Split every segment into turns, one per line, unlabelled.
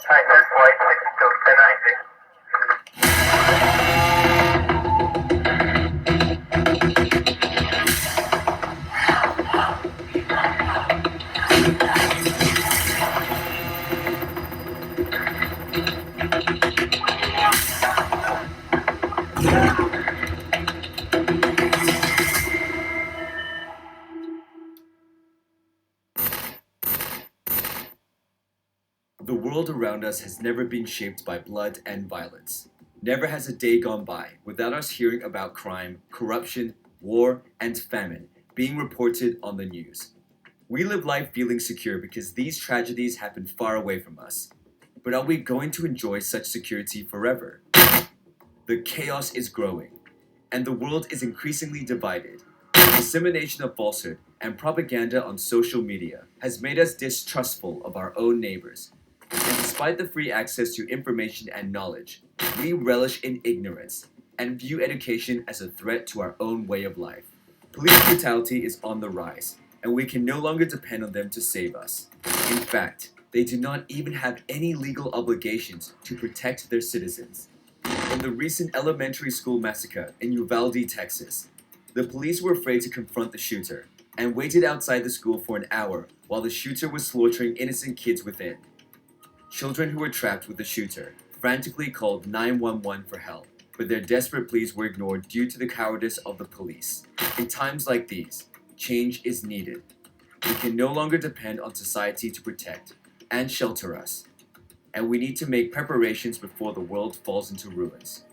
Tightness white 62 1090.
The world around us has never been shaped by blood and violence. Never has a day gone by without us hearing about crime, corruption, war, and famine being reported on the news. We live life feeling secure because these tragedies happen far away from us. But are we going to enjoy such security forever? The chaos is growing, and the world is increasingly divided. The dissemination of falsehood and propaganda on social media has made us distrustful of our own neighbors. And despite the free access to information and knowledge, we relish in ignorance and view education as a threat to our own way of life. Police brutality is on the rise, and we can no longer depend on them to save us. In fact, they do not even have any legal obligations to protect their citizens. In the recent elementary school massacre in Uvalde, Texas, the police were afraid to confront the shooter and waited outside the school for an hour while the shooter was slaughtering innocent kids within. Children who were trapped with the shooter frantically called 911 for help, but their desperate pleas were ignored due to the cowardice of the police. In times like these, change is needed. We can no longer depend on society to protect and shelter us, and we need to make preparations before the world falls into ruins.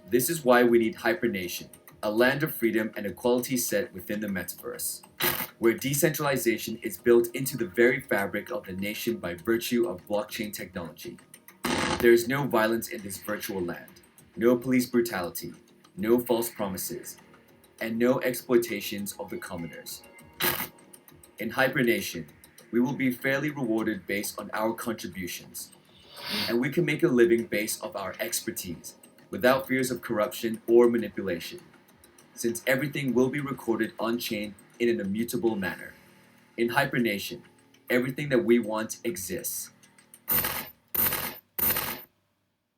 This is why we need Hypernation, a land of freedom and equality set within the metaverse, where decentralization is built into the very fabric of the nation by virtue of blockchain technology. There is no violence in this virtual land, no police brutality, no false promises, and no exploitations of the commoners. In Hypernation, we will be fairly rewarded based on our contributions, and we can make a living based off our expertise, without fears of corruption or manipulation, since everything will be recorded on-chain in an immutable manner. In Hypernation, everything that we want exists.